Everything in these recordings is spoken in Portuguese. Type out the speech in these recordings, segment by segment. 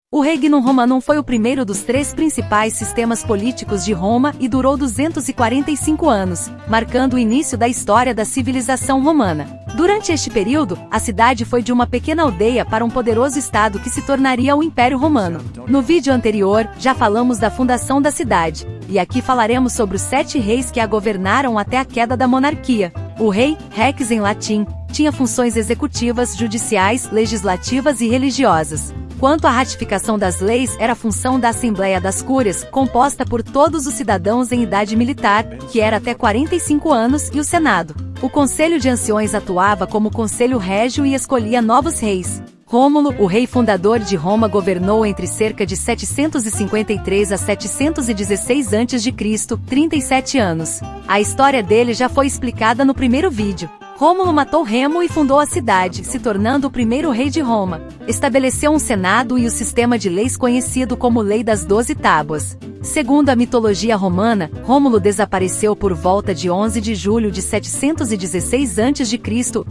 O Regnum Romanum foi o primeiro dos três principais sistemas políticos de Roma e durou 245 anos, marcando o início da história da civilização romana. Durante este período, a cidade foi de uma pequena aldeia para um poderoso estado que se tornaria o Império Romano. No vídeo anterior, já falamos da fundação da cidade, e aqui falaremos sobre os 7 reis que a governaram até a queda da monarquia. O rei, rex em latim, tinha funções executivas, judiciais, legislativas e religiosas. Quanto à ratificação das leis, era função da Assembleia das Cúrias, composta por todos os cidadãos em idade militar, que era até 45 anos, e o Senado. O Conselho de Anciões atuava como Conselho Régio e escolhia novos reis. Rômulo, o rei fundador de Roma, governou entre cerca de 753 a 716 a.C., 37 anos. A história dele já foi explicada no primeiro vídeo. Rômulo matou Remo e fundou a cidade, se tornando o primeiro rei de Roma. Estabeleceu um senado e o sistema de leis conhecido como Lei das 12 Tábuas. Segundo a mitologia romana, Rômulo desapareceu por volta de 11 de julho de 716 a.C.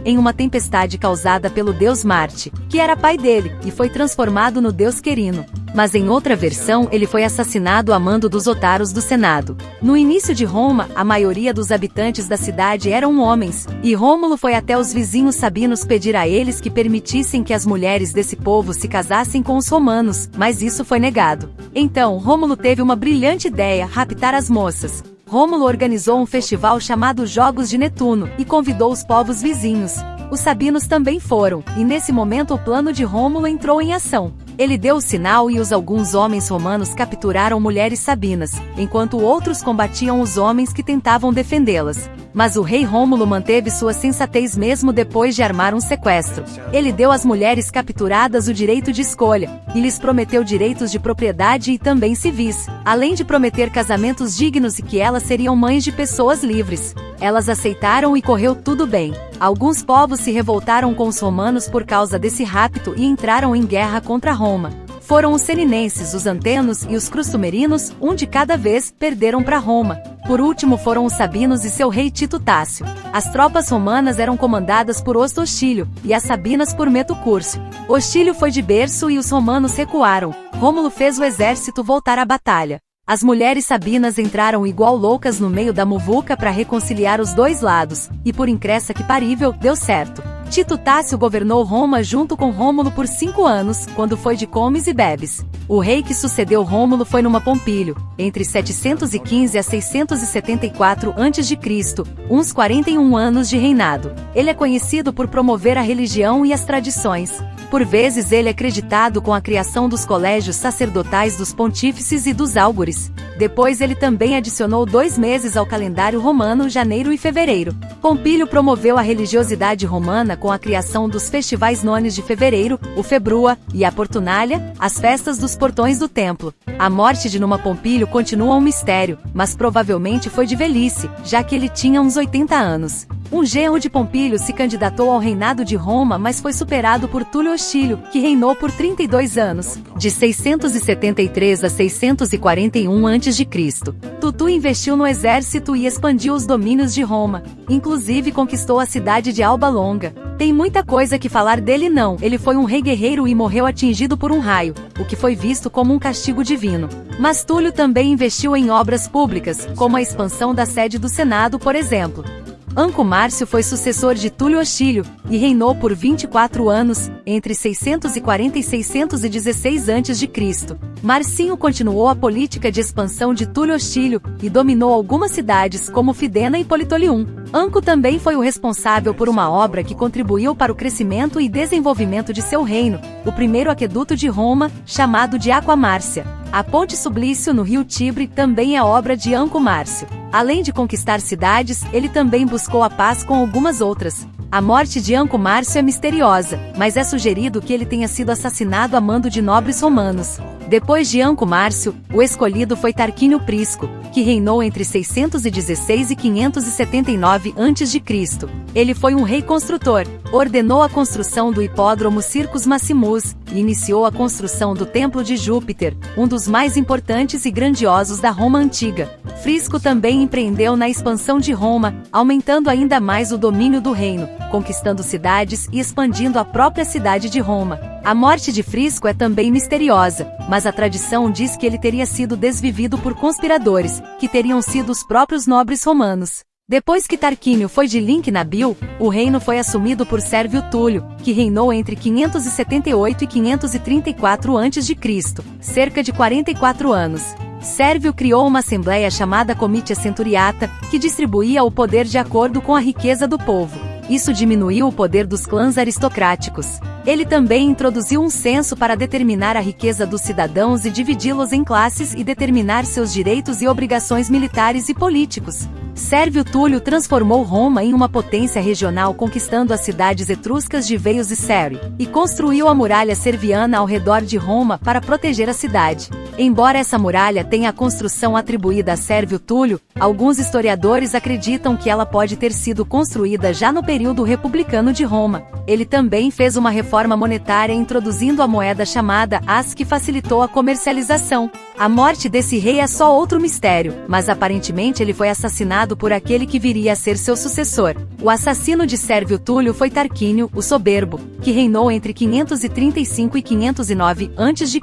em uma tempestade causada pelo deus Marte, que era pai dele, e foi transformado no deus Querino. Mas em outra versão ele foi assassinado a mando dos otários do Senado. No início de Roma, a maioria dos habitantes da cidade eram homens, e Rômulo foi até os vizinhos sabinos pedir a eles que permitissem que as mulheres desse povo se casassem com os romanos, mas isso foi negado. Então, Rômulo teve uma brilhante ideia: raptar as moças. Rômulo organizou um festival chamado Jogos de Netuno, e convidou os povos vizinhos. Os sabinos também foram, e nesse momento o plano de Rômulo entrou em ação. Ele deu o sinal e alguns homens romanos capturaram mulheres sabinas, enquanto outros combatiam os homens que tentavam defendê-las. Mas o rei Rômulo manteve sua sensatez mesmo depois de armar um sequestro. Ele deu às mulheres capturadas o direito de escolha, e lhes prometeu direitos de propriedade e também civis, além de prometer casamentos dignos e que elas seriam mães de pessoas livres. Elas aceitaram e correu tudo bem. Alguns povos se revoltaram com os romanos por causa desse rapto e entraram em guerra contra Roma. Foram os seninenses, os antenos e os crustumerinos, um de cada vez, perderam para Roma. Por último foram os sabinos e seu rei Tito Tácio. As tropas romanas eram comandadas por Osto Hostílio, e as sabinas por Meto Cúrcio. Hostílio foi de berço e os romanos recuaram. Rômulo fez o exército voltar à batalha. As mulheres sabinas entraram igual loucas no meio da muvuca para reconciliar os dois lados, e por incrédula que parível, deu certo. Tito Tácio governou Roma junto com Rômulo por 5 anos, quando foi de comes e bebes. O rei que sucedeu Rômulo foi Numa Pompílio, entre 715 a 674 a.C., uns 41 anos de reinado. Ele é conhecido por promover a religião e as tradições. Por vezes ele é creditado com a criação dos colégios sacerdotais dos pontífices e dos álgures. Depois ele também adicionou 2 meses ao calendário romano, janeiro e fevereiro. Pompílio promoveu a religiosidade romana com a criação dos festivais nones de fevereiro, o Februa, e a Portunália, as festas dos portões do templo. A morte de Numa Pompílio continua um mistério, mas provavelmente foi de velhice, já que ele tinha uns 80 anos. Um genro de Pompílio se candidatou ao reinado de Roma, mas foi superado por Túlio Hostílio, que reinou por 32 anos, de 673 a 641 a.C. Tutu investiu no exército e expandiu os domínios de Roma. Inclusive conquistou a cidade de Alba Longa. Tem muita coisa que falar dele não. Ele foi um rei guerreiro e morreu atingido por um raio, o que foi visto como um castigo divino. Mas Túlio também investiu em obras públicas, como a expansão da sede do Senado, por exemplo. Anco Márcio foi sucessor de Túlio Hostílio, e reinou por 24 anos, entre 640 e 616 a.C. Marcinho continuou a política de expansão de Túlio Hostílio, e dominou algumas cidades como Fidena e Politolium. Anco também foi o responsável por uma obra que contribuiu para o crescimento e desenvolvimento de seu reino, o primeiro aqueduto de Roma, chamado de Aqua Márcia. A Ponte Sublício no rio Tibre também é obra de Anco Márcio. Além de conquistar cidades, ele também buscou a paz com algumas outras. A morte de Anco Márcio é misteriosa, mas é sugerido que ele tenha sido assassinado a mando de nobres romanos. Depois de Anco Márcio, o escolhido foi Tarquínio Prisco, que reinou entre 616 e 579 a.C. Ele foi um rei construtor, ordenou a construção do hipódromo Circus Maximus, e iniciou a construção do Templo de Júpiter, um dos mais importantes e grandiosos da Roma antiga. Frisco também empreendeu na expansão de Roma, aumentando ainda mais o domínio do reino, conquistando cidades e expandindo a própria cidade de Roma. A morte de Frisco é também misteriosa, mas a tradição diz que ele teria sido desvivido por conspiradores, que teriam sido os próprios nobres romanos. Depois que Tarquínio foi de Link Nabil, o reino foi assumido por Sérvio Túlio, que reinou entre 578 e 534 a.C., cerca de 44 anos. Sérvio criou uma assembleia chamada Comitia Centuriata, que distribuía o poder de acordo com a riqueza do povo. Isso diminuiu o poder dos clãs aristocráticos. Ele também introduziu um censo para determinar a riqueza dos cidadãos e dividi-los em classes e determinar seus direitos e obrigações militares e políticos. Sérvio Túlio transformou Roma em uma potência regional, conquistando as cidades etruscas de Veios e Ceri, e construiu a muralha serviana ao redor de Roma para proteger a cidade. Embora essa muralha tenha a construção atribuída a Sérvio Túlio, alguns historiadores acreditam que ela pode ter sido construída já no período republicano de Roma. Ele também fez uma reforma monetária introduzindo a moeda chamada as, que facilitou a comercialização. A morte desse rei é só outro mistério, mas aparentemente ele foi assassinado por aquele que viria a ser seu sucessor. O assassino de Sérvio Túlio foi Tarquínio, o Soberbo, que reinou entre 535 e 509 a.C.,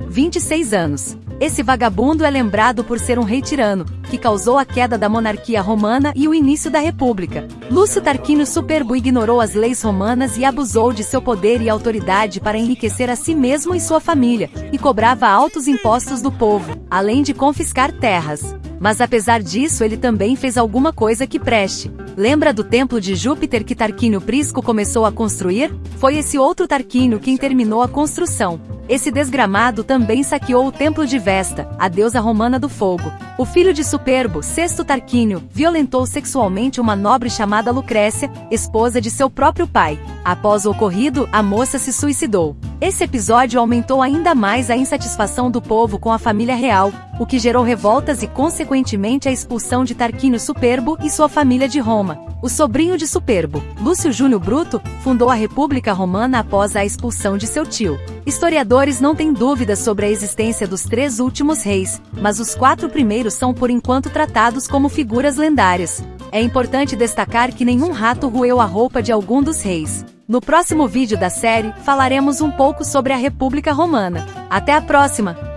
26 anos. Esse vagabundo é lembrado por ser um rei tirano, que causou a queda da monarquia romana e o início da república. Lúcio Tarquínio Superbo ignorou as leis romanas e abusou de seu poder e autoridade para enriquecer a si mesmo e sua família, e cobrava altos impostos do povo, além de confiscar terras. Mas apesar disso, ele também fez alguma coisa que preste. Lembra do Templo de Júpiter que Tarquínio Prisco começou a construir? Foi esse outro Tarquínio quem terminou a construção. Esse desgramado também saqueou o Templo de Vesta, a deusa romana do fogo. O filho de Superbo, Sexto Tarquínio, violentou sexualmente uma nobre chamada Lucrécia, esposa de seu próprio pai. Após o ocorrido, a moça se suicidou. Esse episódio aumentou ainda mais a insatisfação do povo com a família real, o que gerou revoltas e, consequentemente, a expulsão de Tarquínio Superbo e sua família de Roma. O sobrinho de Superbo, Lúcio Júnior Bruto, fundou a República Romana após a expulsão de seu tio. Historiadores não têm dúvidas sobre a existência dos 3 últimos reis, mas os 4 primeiros são por enquanto tratados como figuras lendárias. É importante destacar que nenhum rato roeu a roupa de algum dos reis. No próximo vídeo da série, falaremos um pouco sobre a República Romana. Até a próxima!